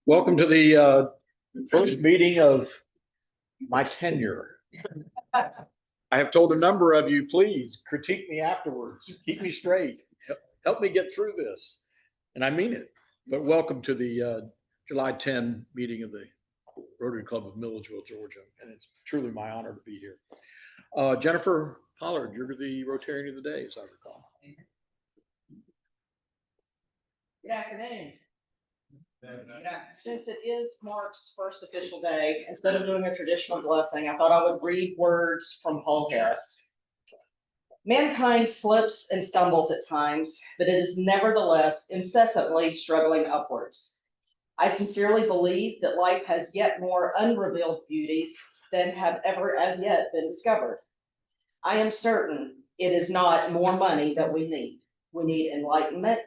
Welcome to the first meeting of my tenure. I have told a number of you, please critique me afterwards, keep me straight, help me get through this. And I mean it. But welcome to the July 10 meeting of the Rotary Club of Milledgeville, Georgia. And it's truly my honor to be here. Jennifer Pollard, you're the Rotarian of the day, as I recall. Good afternoon. Since it is Mark's first official day, instead of doing a traditional blessing, I thought I would read words from Paul Harris. Mankind slips and stumbles at times, but it is nevertheless incessantly struggling upwards. I sincerely believe that life has yet more unrevealed beauties than have ever as yet been discovered. I am certain it is not more money that we need. We need enlightenment,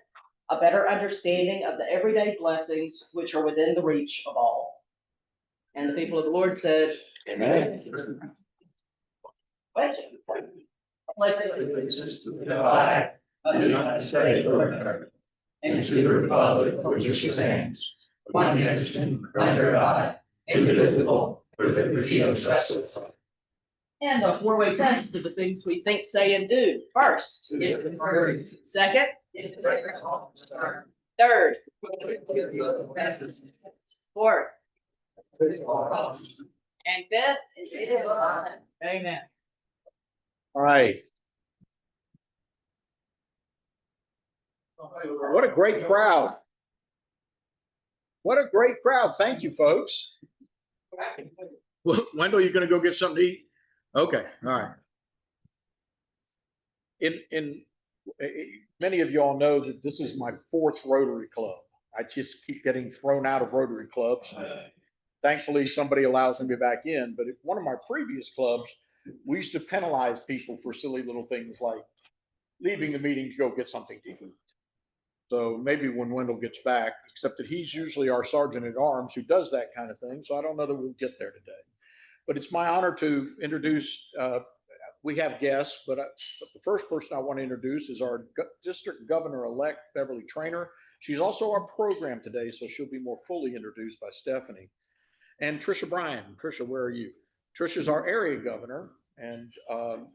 a better understanding of the everyday blessings which are within the reach of all. And the people of the Lord said, Amen. Allegiance to the flag of the United States of America and to the republic for which it stands, one nation under God, indivisible, with liberty and justice. and a four-way test of the things we think, say, and do. First, second, third, fourth, and fifth. Amen. All right. What a great crowd. What a great crowd. Thank you, folks. Well, Wendell, you going to go get something to eat? Okay. All right. In many of you all know that this is my fourth Rotary Club. I just keep getting thrown out of Rotary clubs. Thankfully, somebody allows me back in. But at one of my previous clubs, we used to penalize people for silly little things like leaving the meeting to go get something to eat. So maybe when Wendell gets back, except that he's usually our sergeant at arms who does that kind of thing. So I don't know that we'll get there today. But it's my honor to introduce, we have guests, but the first person I want to introduce is our district governor-elect, Beverly Traynor. She's also our program today, so she'll be more fully introduced by Stephanie. And Tricia Bryan. Tricia, where are you? Tricia's our area governor and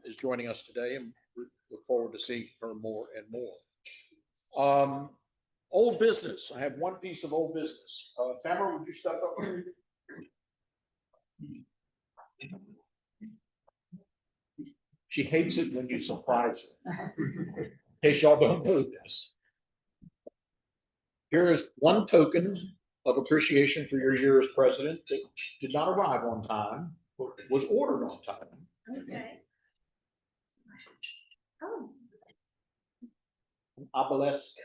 is joining us today, and we look forward to seeing her more and more. Old business. I have one piece of old business. Tamara, would you step up? She hates it when you surprise her. In case y'all don't know this. Here is one token of appreciation for your year as president that did not arrive on time, but was ordered on time. Okay. Oh. An obelisk,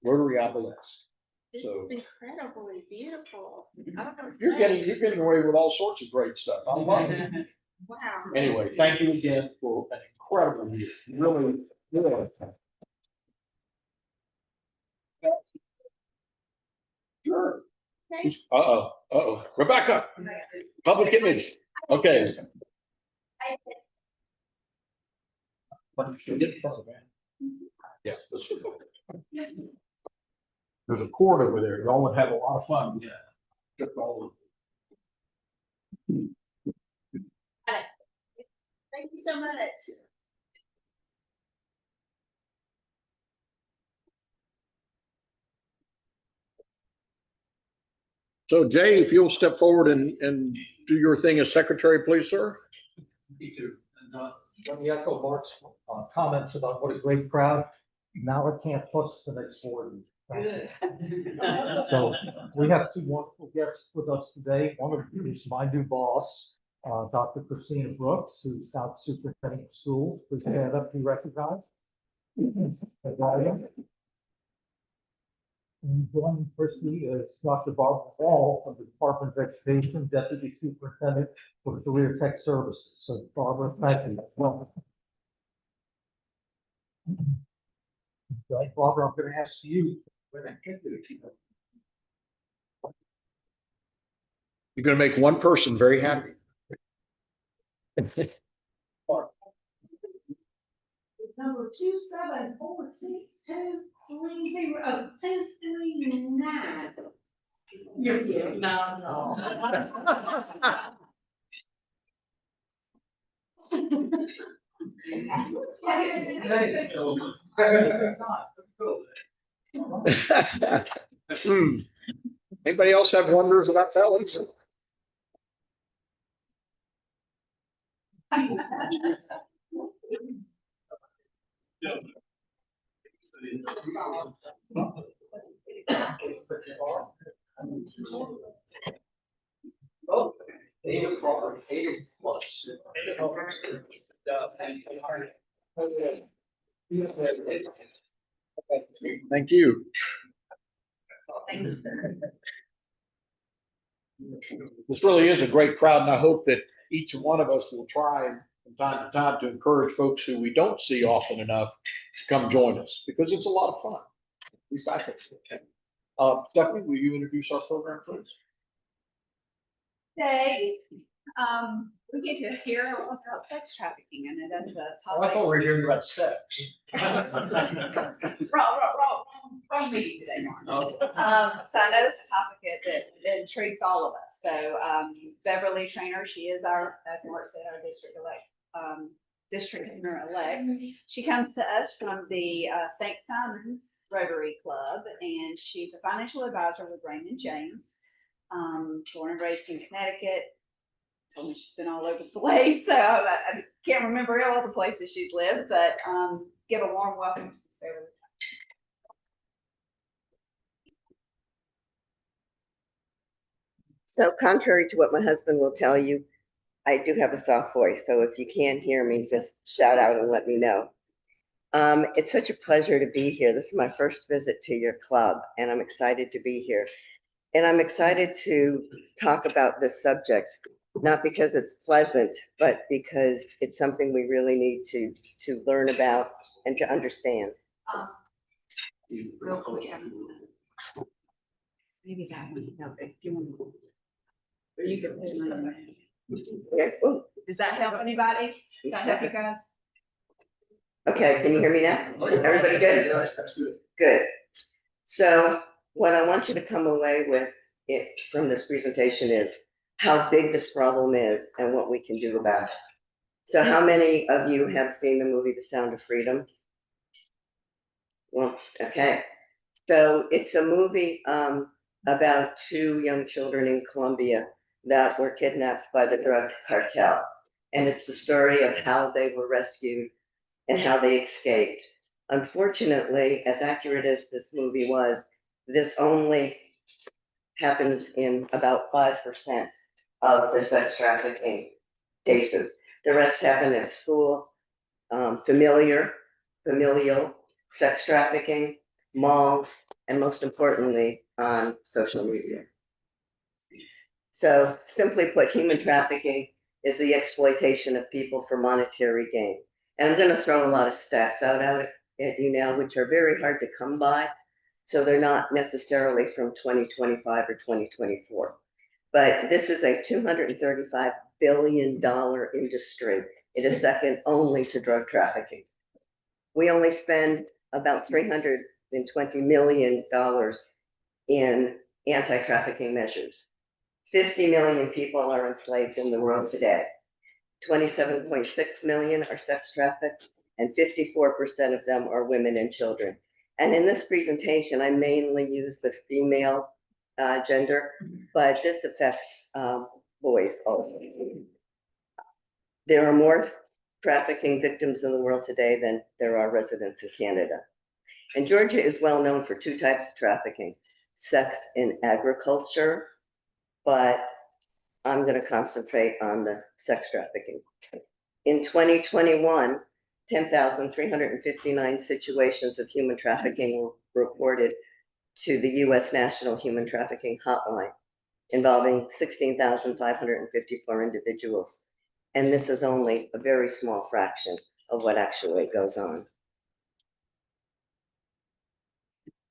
Rotary obelisk. It's So incredibly beautiful. I don't know what to you're say. getting away with all sorts of great stuff. I love it. Wow. Anyway, thank you again for an incredible year. Really, really. Sure. Okay. Uh-oh. Rebecca, public image. Okay. Get in front of the man. Yes, let's go. There's a cord over there. Y'all would have a lot of fun with that. Just all Thank you so much. So Jay, if you'll step forward and do your thing as secretary, please, sir. Me too. And let me echo Mark's comments about what a great crowd. Now I can't push the next board. So we have two wonderful guests with us today. One of them is my new boss, Dr. Christina Brooks, who's now superintendent of schools. Please stand up to be recognized. And joining Christy is Dr. Barbara Hall from the Department of Education, Deputy Superintendent for Career Tech Services. So Barbara, thank you. Welcome. Okay, Barbara, I'm going to ask you You're gonna make one person very happy. Number 27462302339. You're kidding. No. Anybody else have wonders about that one? Oh, 8 o'clock, 8 plus. Thank you. This really is a great crowd, and I hope that each one of us will try from time to time to encourage folks who we don't see often enough to come join us, because it's a lot of fun. At least I think so. Stephanie, will you introduce our program, please? Today, we get to hear about sex trafficking, and that's a Oh, I thought topic. we were hearing about sex. Wrong meeting today, Mark. So I know this is a topic that intrigues all of us. So, Beverly Trainer, she is our, as Mark said, our district elect. She comes to us from the St. Simon's Rotary Club, and she's a financial advisor with Raymond James. Born and raised in Connecticut. Told me she's been all over the place, so I can't remember all the places she's lived, but give a warm welcome to Ms. Beverly. So contrary to what my husband will tell you, I do have a soft voice. So if you can't hear me, just shout out and let me know. It's such a pleasure to be here. This is my first visit to your club, and I'm excited to be here. And I'm excited to talk about this subject, not because it's pleasant, but because it's something we really need to learn about and to understand. Real quick. Maybe that one. No, if you want. Or you can put it on there. Okay. Ooh, Does that help anybody? Does that help you guys? okay, can you hear me now? Everybody good? That's good. Good. So what I want you to come away with from this presentation is how big this problem is and what we can do about it. So how many of you have seen the movie The Sound of Freedom? Well, okay. So it's a movie about two young children in Colombia that were kidnapped by the drug cartel. And it's the story of how they were rescued and how they escaped. Unfortunately, as accurate as this movie was, this only happens in about 5% of the sex trafficking cases. The rest happen at school, familial sex trafficking, malls, and most importantly, on social media. So simply put, human trafficking is the exploitation of people for monetary gain. And I'm going to throw a lot of stats out at you now, which are very hard to come by. So they're not necessarily from 2025 or 2024. But this is a $235 billion industry. It is second only to drug trafficking. We only spend about $320 million in anti-trafficking measures. 50 million people are enslaved in the world today. 27.6 million are sex trafficked, and 54% of them are women and children. And in this presentation, I mainly use the female gender, but this affects boys also. There are more trafficking victims in the world today than there are residents in Canada. And Georgia is well known for two types of trafficking: sex in agriculture, but I'm going to concentrate on the sex trafficking. In 2021, 10,359 situations of human trafficking were reported to the U.S. National Human Trafficking Hotline, involving 16,554 individuals. And this is only a very small fraction of what actually goes on.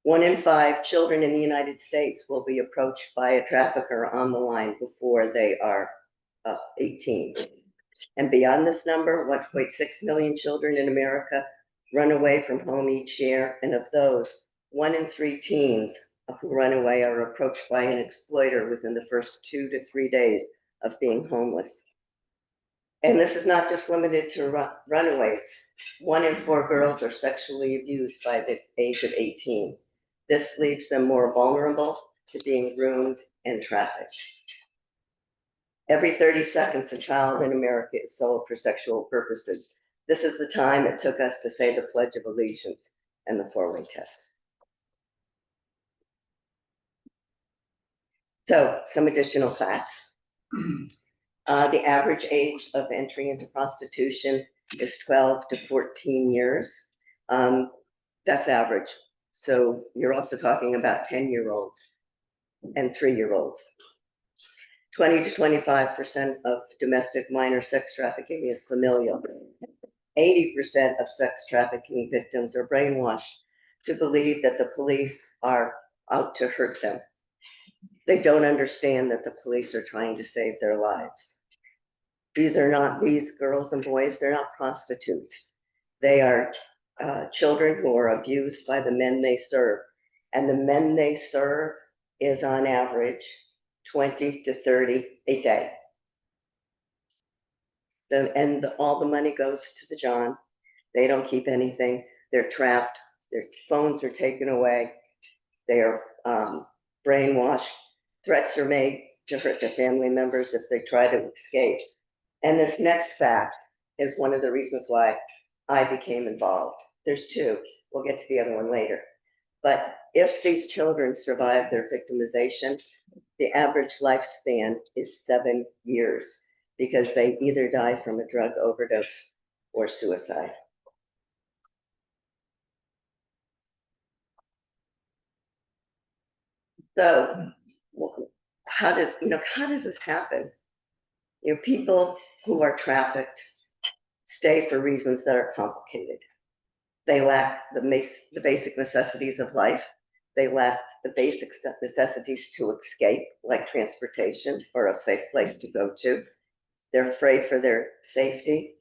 1 in 5 children in the United States will be approached by a trafficker on the line before they are 18. And beyond this number, 1.6 million children in America run away from home each year. And of those, 1 in 3 teens who run away are approached by an exploiter within the first 2 to 3 days of being homeless. And this is not just limited to runaways. 1 in 4 girls are sexually abused by the age of 18. This leaves them more vulnerable to being groomed and trafficked. Every 30 seconds, a child in America is sold for sexual purposes. This is the time it took us to say the Pledge of Allegiance and the 4-way test. So, some additional facts. The average age of entry into prostitution is 12 to 14 years. That's average. So you're also talking about 10-year-olds and 3-year-olds. 20 to 25% of domestic minor sex trafficking is familial. 80% of sex trafficking victims are brainwashed to believe that the police are out to hurt them. They don't understand that the police are trying to save their lives. These girls and boys, they're not prostitutes. They are children who are abused by the men they serve. And the men they serve is on average 20 to 30 a day. All the money goes to the John. They don't keep anything. They're trapped. Their phones are taken away. They are brainwashed. Threats are made to hurt their family members if they try to escape. And this next fact is one of the reasons why I became involved. There's 2. We'll get to the other one later. But if these children survive their victimization, the average lifespan is 7 years because they either die from a drug overdose or suicide. So how does this happen? People who are trafficked stay for reasons that are complicated. They lack the basic necessities of life. They lack the basic necessities to escape, like transportation or a safe place to go to. They're afraid for their safety.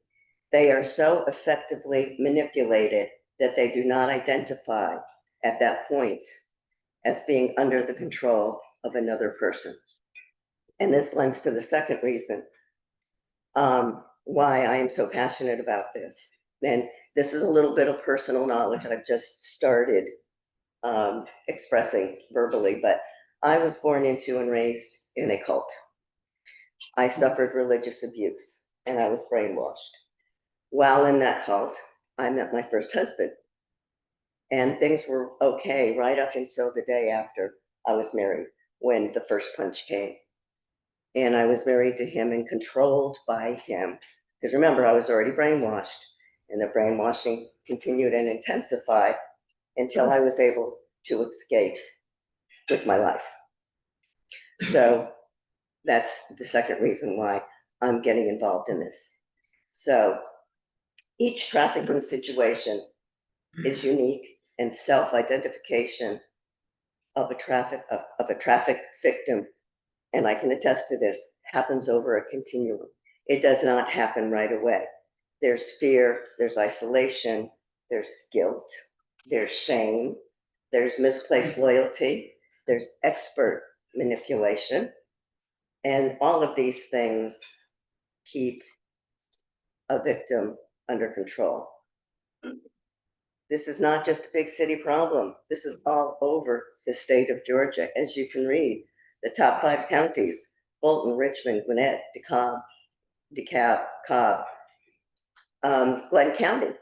They are so effectively manipulated that they do not identify at that point as being under the control of another person. And this lends to the second reason why I am so passionate about this. And this is a little bit of personal knowledge I've just started expressing verbally, but I was born into and raised in a cult. I suffered religious abuse and I was brainwashed. While in that cult, I met my first husband. And things were okay right up until the day after I was married, when the first punch came. And I was married to him and controlled by him. Because remember, I was already brainwashed, and the brainwashing continued and intensified until I was able to escape with my life. So that's the second reason why I'm getting involved in this. So each trafficking situation is unique, and self-identification of a traffic victim, and I can attest to this, happens over a continuum. It does not happen right away. There's fear, there's isolation, there's guilt, there's shame, there's misplaced loyalty, there's expert manipulation, and all of these things keep a victim under control. This is not just a big city problem. This is all over the state of Georgia. As you can read, the top 5 counties, Bolton, Richmond, Gwinnett, DeKalb, Cobb, Glenn County,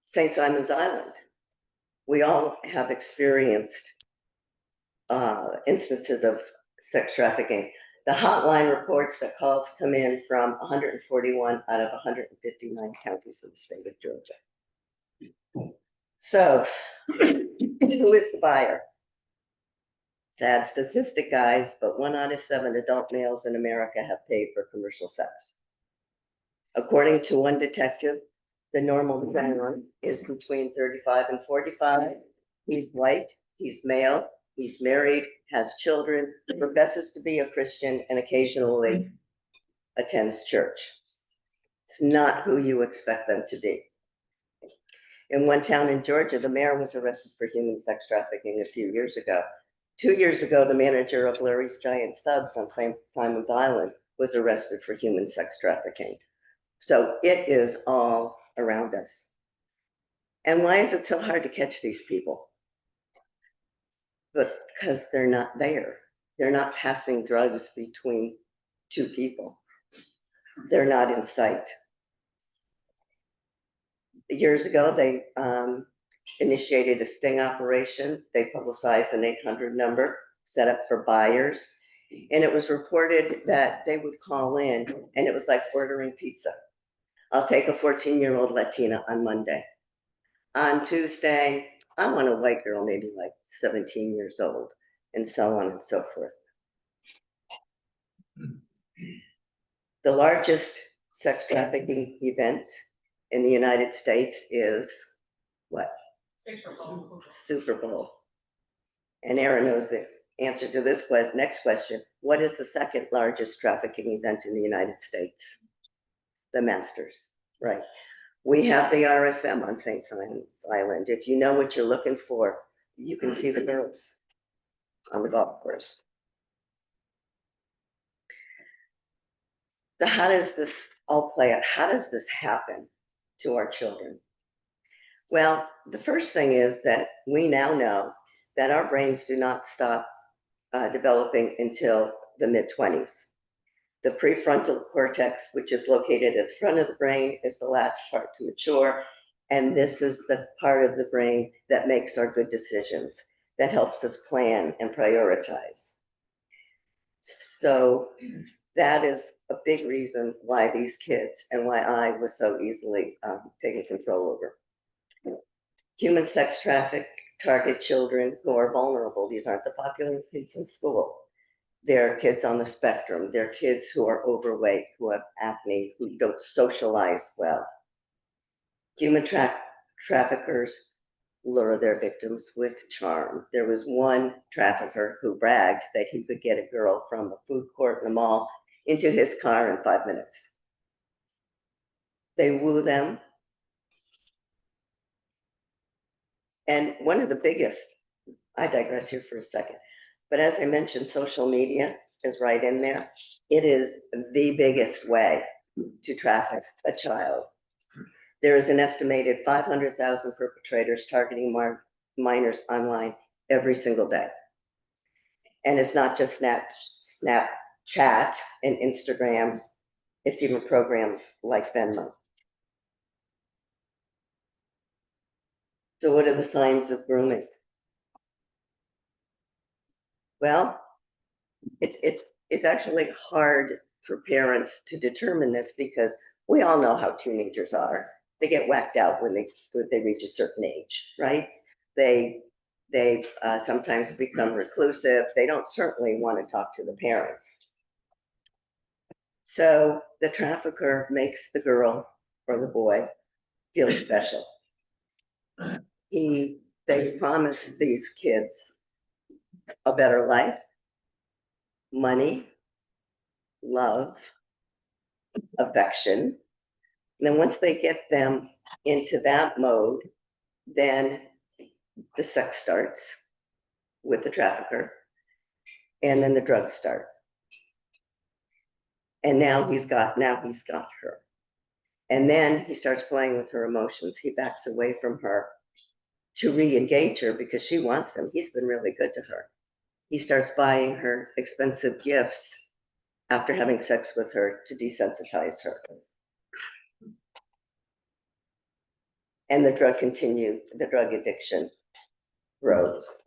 St. Simon's Island. We all have experienced instances of sex trafficking. The hotline reports that calls come in from 141 out of 159 counties of the state of Georgia. So, who is the buyer? Sad statistic, guys, but 1 out of 7 adult males in America have paid for commercial sex. According to one detective, the normal gender is between 35 and 45, He's white, he's male, he's married, has children, professes to be a Christian, and occasionally attends church. It's not who you expect them to be. In one town in Georgia, the mayor was arrested for human sex trafficking a few years ago. 2 years ago, the manager of Larry's Giant Subs on Simon's Island was arrested for human sex trafficking. So it is all around us. And why is it so hard to catch these people? Because they're not there. They're not passing drugs between two people. They're not in sight. Years ago, they initiated a sting operation. They publicized an 800 number set up for buyers. And it was reported that they would call in, and it was like ordering pizza. I'll take a 14-year-old Latina on Monday. On Tuesday, I want a white girl, maybe like 17 years old, and so on and so forth. The largest sex trafficking event in the United States is what? Super Bowl. And Aaron knows the answer to this next question. What is the second largest trafficking event in the United States? The Masters, right? We have the RSM on St. Simon's Island. If you know what you're looking for, you can see the girls on the golf course. So how does this all play out? How does this happen to our children? Well, the first thing is that we now know that our brains do not stop developing until the mid-20s. The prefrontal cortex, which is located at the front of the brain, is the last part to mature. And this is the part of the brain that makes our good decisions, that helps us plan and prioritize. So that is a big reason why these kids and why I was so easily taken control over. Human sex traffic target children who are vulnerable. These aren't the popular kids in school. They're kids on the spectrum. They're kids who are overweight, who have acne, who don't socialize well. Human traffickers lure their victims with charm. There was one trafficker who bragged that he could get a girl from a food court in a mall into his car in 5 minutes. They woo them. And one of the biggest, I digress here for a second, but as I mentioned, social media is right in there. It is the biggest way to traffic a child. There is an estimated 500,000 perpetrators targeting minors online every single day. And it's not just Snapchat and Instagram, it's even programs like Venmo. So what are the signs of grooming? Well, it's actually hard for parents to determine this because we all know how teenagers are. They get whacked out when they reach a certain age, right? They sometimes become reclusive. They don't certainly want to talk to the parents. So the trafficker makes the girl or the boy feel special. They promise these kids a better life, money, love, affection. And then once they get them into that mode, then the sex starts with the trafficker, and then the drugs start. And now he's got her. And then he starts playing with her emotions. He backs away from her to re-engage her because she wants him. He's been really good to her. He starts buying her expensive gifts after having sex with her to desensitize her. And the drug addiction grows.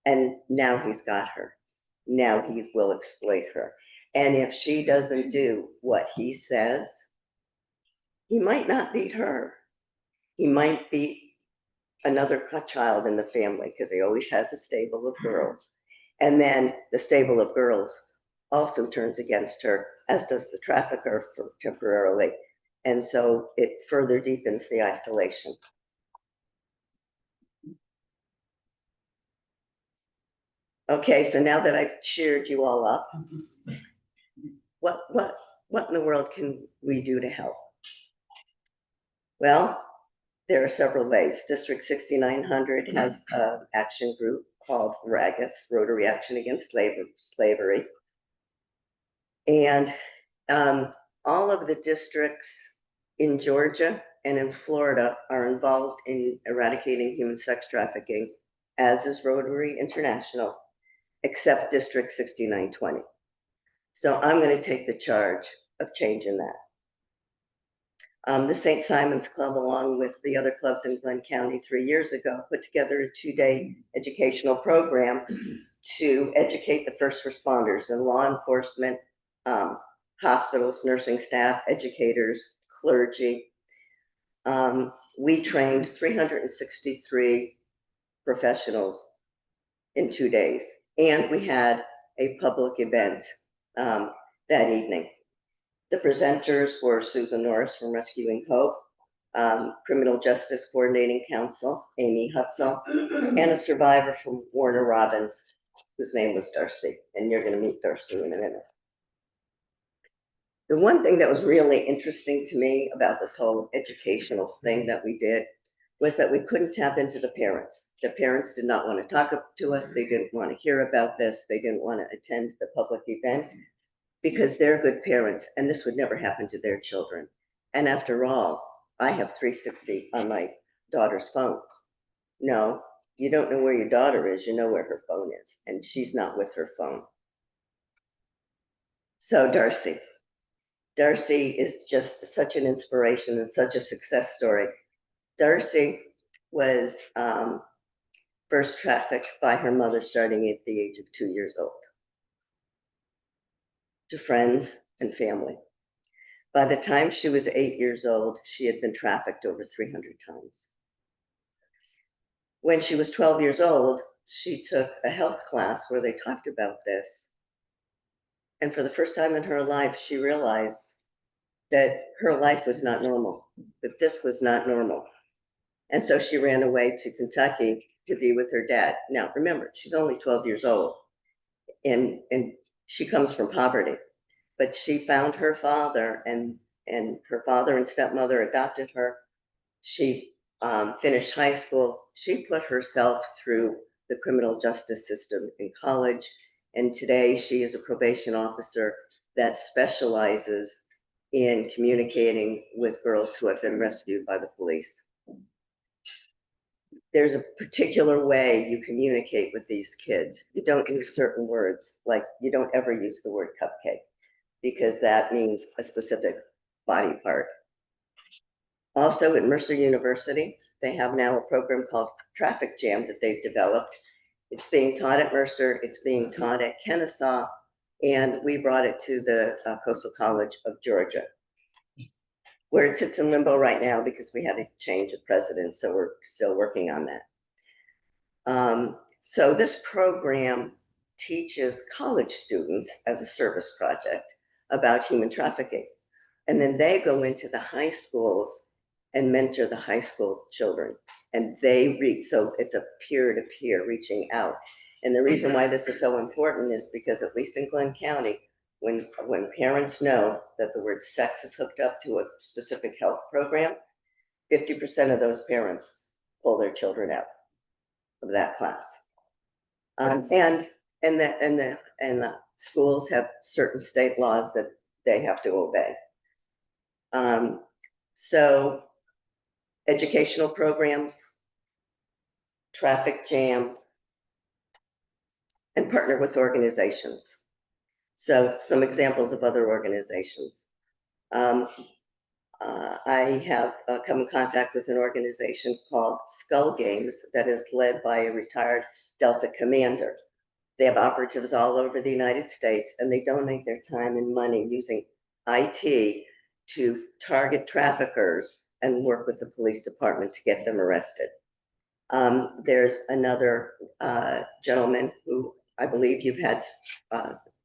And now he's got her. Now he will exploit her. And if she doesn't do what he says, he might not beat her. He might beat another child in the family because he always has a stable of girls. And then the stable of girls also turns against her, as does the trafficker temporarily. And so it further deepens the isolation. Okay, so now that I've cheered you all up, what in the world can we do to help? Well, there are several ways. District 6900 has an action group called RAGAS, Rotary Action Against Slavery. And all of the districts in Georgia and in Florida are involved in eradicating human sex trafficking, as is Rotary International, except District 6920. So I'm going to take the charge of changing that. The St. Simon's Club, along with the other clubs in Glenn County 3 years ago, put together a 2-day educational program to educate the first responders and law enforcement, hospitals, nursing staff, educators, clergy. We trained 363 professionals in 2 days, and we had a public event that evening. The presenters were Susan Norris from Rescuing Hope, Criminal Justice Coordinating Council, Amy Hutzel, and a survivor from Warner Robins, whose name was Darcy, and you're going to meet Darcy in a minute. The one thing that was really interesting to me about this whole educational thing that we did was that we couldn't tap into the parents. The parents did not want to talk to us. They didn't want to hear about this. They didn't want to attend the public event because they're good parents and this would never happen to their children. And after all, I have 360 on my daughter's phone. No, you don't know where your daughter is. You know where her phone is, and she's not with her phone. So Darcy is just such an inspiration and such a success story. Darcy was first trafficked by her mother starting at the age of 2 years old, to friends and family. By the time she was 8 years old, she had been trafficked over 300 times. When she was 12 years old, she took a health class where they talked about this. And for the first time in her life, she realized that her life was not normal, that this was not normal. And so she ran away to Kentucky to be with her dad. Now, remember, she's only 12 years old and she comes from poverty, but she found her father and her father and stepmother adopted her. She finished high school. She put herself through the criminal justice system in college. And today she is a probation officer that specializes in communicating with girls who have been rescued by the police. There's a particular way you communicate with these kids. You don't use certain words, like you don't ever use the word cupcake, because that means a specific body part. Also at Mercer University, they have now a program called Traffic Jam that they've developed. It's being taught at Mercer, it's being taught at Kennesaw, and we brought it to the Coastal College of Georgia, where it sits in limbo right now because we had a change of president, so we're still working on that. So this program teaches college students as a service project about human trafficking. And then they go into the high schools and mentor the high school children. And they read, so it's a peer-to-peer reaching out. And the reason why this is so important is because at least in Glenn County, when parents know that the word sex is hooked up to a specific health program, 50% of those parents pull their children out of that class. And the schools have certain state laws that they have to obey. So educational programs, traffic jam, and partner with organizations. So some examples of other organizations. I have come in contact with an organization called Skull Games that is led by a retired Delta commander. They have operatives all over the United States, and they donate their time and money using IT to target traffickers and work with the police department to get them arrested. There's another gentleman who I believe you've had,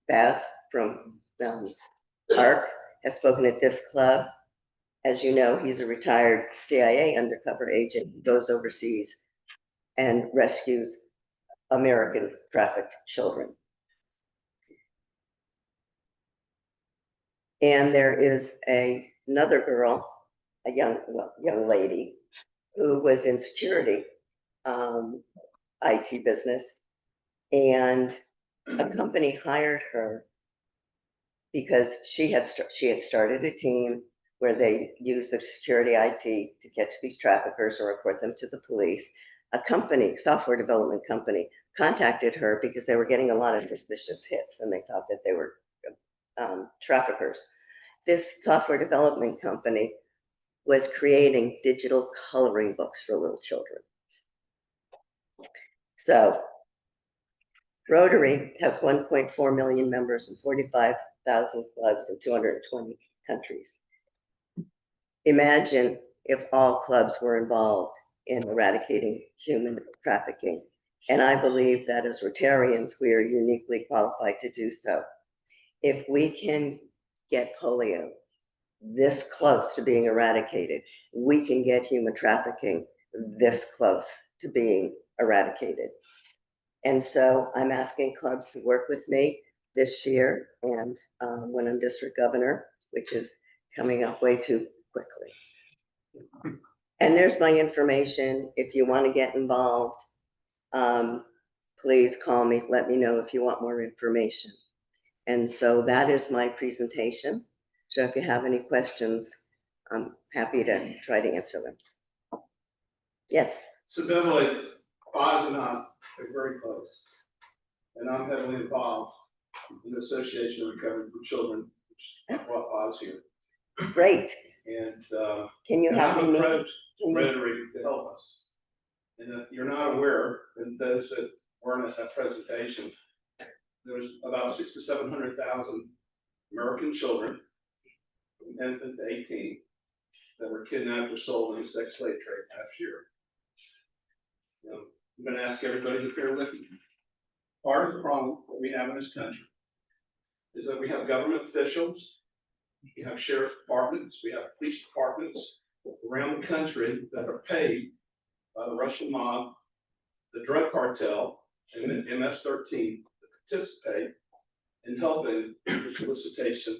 Baz from ARC, has spoken at this club. As you know, he's a retired CIA undercover agent who goes overseas and rescues American trafficked children. And there is another girl, a young lady, who was in security, IT business, and a company hired her because she had started a team where they used the security IT to catch these traffickers or report them to the police. A company, software development company, contacted her because they were getting a lot of suspicious hits and they thought that they were traffickers. This software development company was creating digital coloring books for little children. So Rotary has 1.4 million members and 45,000 clubs in 220 countries. Imagine if all clubs were involved in eradicating human trafficking. And I believe that as Rotarians, we are uniquely qualified to do so. If we can get polio this close to being eradicated, we can get human trafficking this close to being eradicated. And so I'm asking clubs to work with me this year and when I'm district governor, which is coming up way too quickly. And there's my information. If you want to get involved, please call me. Let me know if you want more information. And so that is my presentation. So if you have any questions, I'm happy to try to answer them. Yes. So Beverly, Boz and I are very close. And I'm heavily involved in the Association of Recovery for Children, which brought Boz here. Great. And Can you help me meet? Rotary to help us. And if you're not aware, and those that weren't at that presentation, there was about 600,000 to 700,000 American children from infant to 18 that were kidnapped or sold in the sex slave trade last year. You know, I'm going to ask everybody to bear with me. Part of the problem that we have in this country is that we have government officials, we have sheriff departments, we have police departments around the country that are paid by the Russian mob, the drug cartel, and the MS-13 to participate in helping the solicitation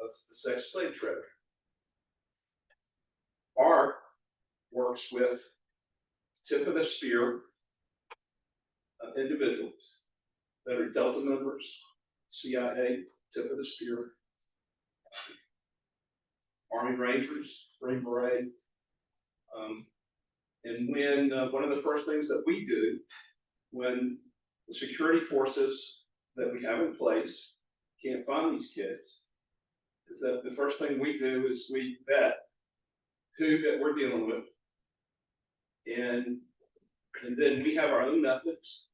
of the sex slave trade. ARC works with tip of the spear individuals that are Delta members, CIA, tip of the spear, Army Rangers, Green Beret. And when one of the first things that we do when the security forces that we have in place can't find these kids is that the first thing we do is we vet who that we're dealing with. And then we have our own methods.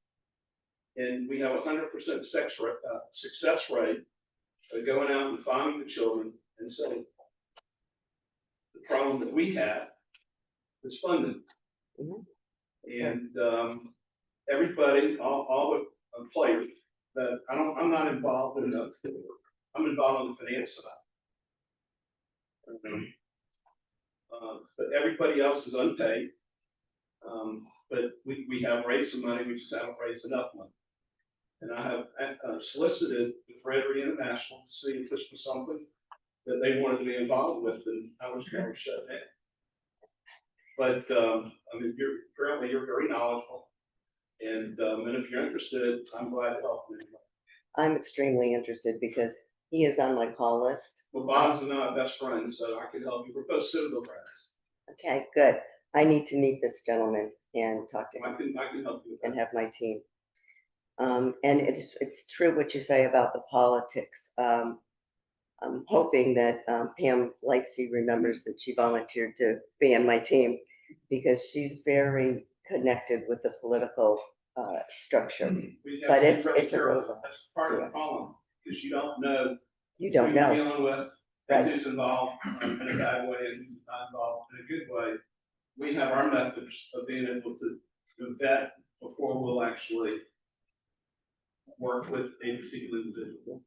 And we have 100% success rate of going out and finding the children and saying, the problem that we have is funding. Mm-hmm. And everybody, all the players that I'm not involved in I'm involved in the finance side. But everybody else is unpaid. But we have raised some money, we just haven't raised enough money. And I have solicited with Rotary International to see if this was something that they wanted to be involved with, and I was kind of shut down. But I mean, apparently you're very knowledgeable, and if you're interested, I'm glad to help you. I'm extremely interested because he is on my call list. Well, Boz and I are best friends, so I can help you. We're both Citadel friends. Okay, good. I need to meet this gentleman and talk to him. I can help you with that. And have my team. And it's true what you say about the politics. I'm hoping that Pam Lightsey remembers that she volunteered to be on my team because she's very connected with the political structure. But it's a robot. That's part of the problem because you don't know. You don't who know. you're dealing with, Right. Who's involved in a bad way and who's not involved in a good way. We have our methods of being able to vet before we'll actually work with a particular individual.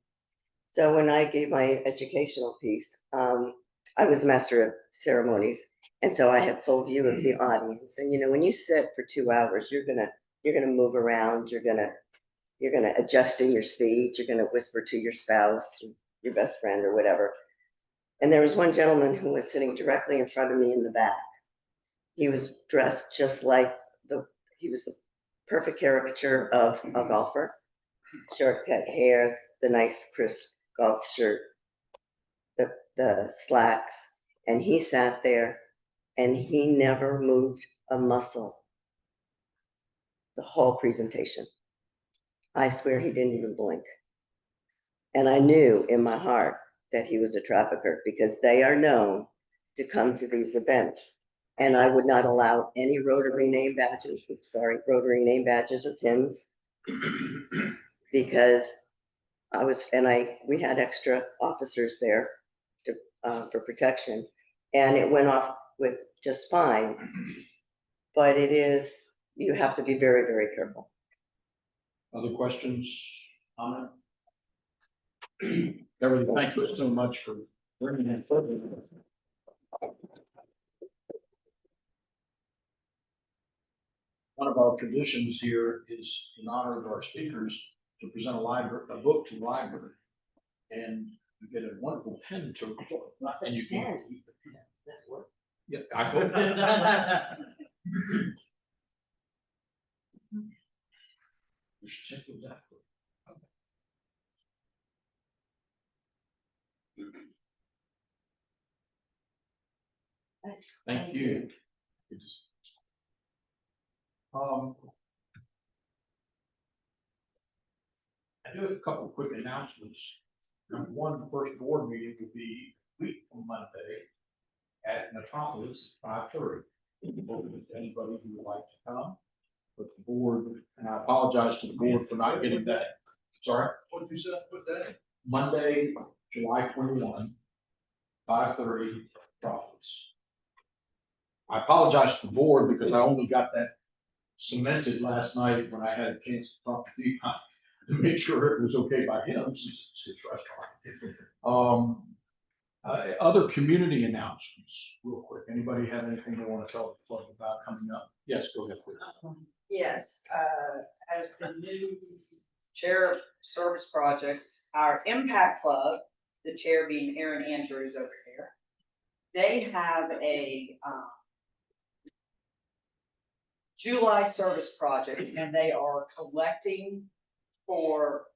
So when I gave my educational piece, I was master of ceremonies. And so I had full view of the audience. And, you know, when you sit for 2 hours, you're you're gonna move around, you're gonna adjust in your seat, you're gonna whisper to your spouse, your best friend or whatever. And there was one gentleman who was sitting directly in front of me in the back. He was dressed just like he was the perfect caricature of a golfer. Short cut hair, the nice crisp golf shirt, the slacks, and he sat there and he never moved a muscle the whole presentation. I swear he didn't even blink. And I knew in my heart that he was a trafficker because they are known to come to these events. And I would not allow any Rotary name badges, Rotary name badges or pins, because we had extra officers there for protection, and it went off with just fine. But you have to be very, very careful. Other questions, comment? Beverly, thank you so much for bringing that forward. One of our traditions here is in honor of our speakers to present a book to the library. And you get a wonderful pen to, and you can keep the pen. Yeah, I hope. You should check those out. Thank you. I do have a couple of quick announcements. Number one, the first board meeting will be a week from Monday at Metropolis, 5:30. Anybody who would like to come, but the board, and I apologize to the board for not getting that. Sorry? What did you say? What day? Monday, July 21, 5:30, Metropolis. I apologize to the board because I only got that cemented last night when I had a chance to talk to Deepak to make sure it was okay by him, since it's his restaurant. Other community announcements, real quick. Anybody have anything they want to tell the club about coming up? Yes, go ahead, please. Yes, as the new chair of service projects, our Impact Club, the chair being Aaron Andrews over here, they have a July service project, and they are collecting for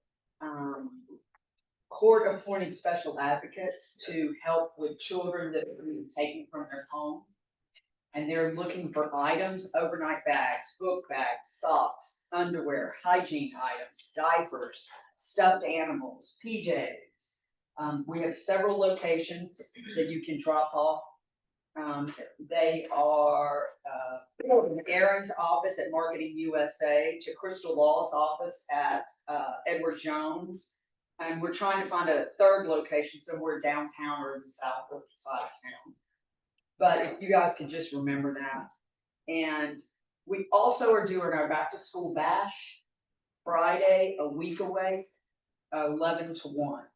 court appointed special advocates to help with children that are being taken from their home. And they're looking for items, overnight bags, book bags, socks, underwear, hygiene items, diapers, stuffed animals, PJs. We have several locations that you can drop off. They are from Aaron's office at Marketing USA to Crystal Law's office at Edward Jones. And we're trying to find a third location somewhere downtown or in the south side of town. But if you guys can just remember that. And we also are doing our back to school bash Friday, a week away, 11 to 1.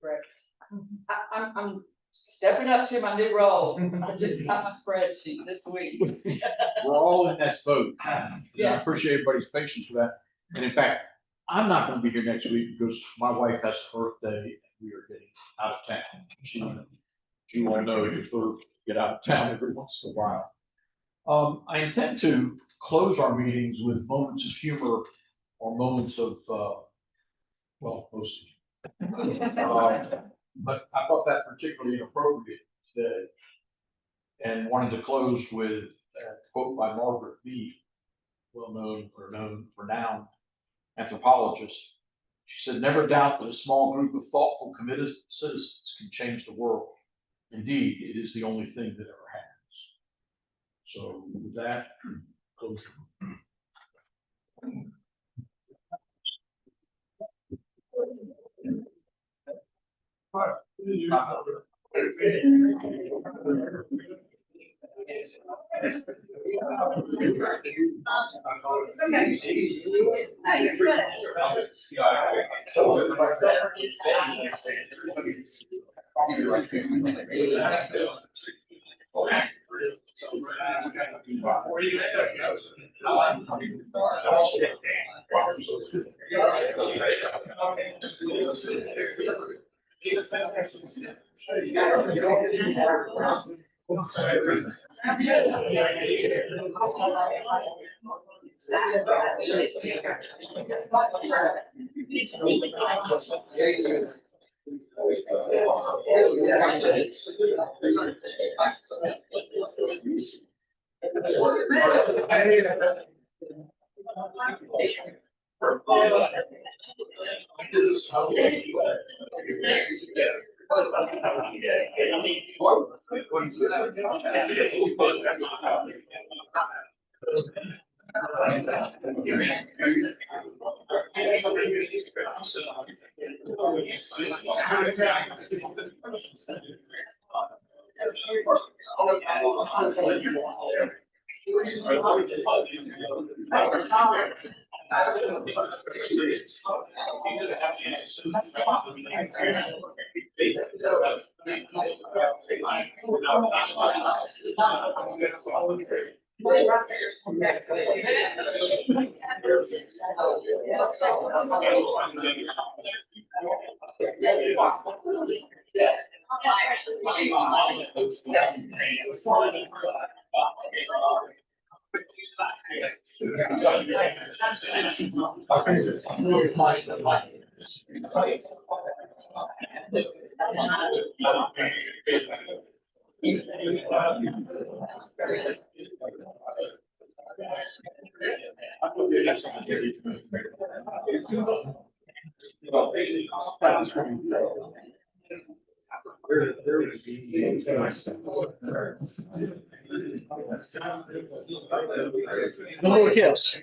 Correct. I'm stepping up to my new role. I just got my spreadsheet this week. We're all in that boat. Yeah. I appreciate everybody's patience for that. And in fact, I'm not going to be here next week because my wife has a birthday and we are getting out of town. She won't know if we'll get out of town every once in a while. I intend to close our meetings with moments of humor or moments of, well, mostly. But I thought that particularly inappropriate today, and wanted to close with a quote by Margaret Mead, renowned anthropologist. She said, "Never doubt that a small group of thoughtful, committed citizens can change the world. Indeed, it is the only thing that ever happens." So with that, close. A little kiss.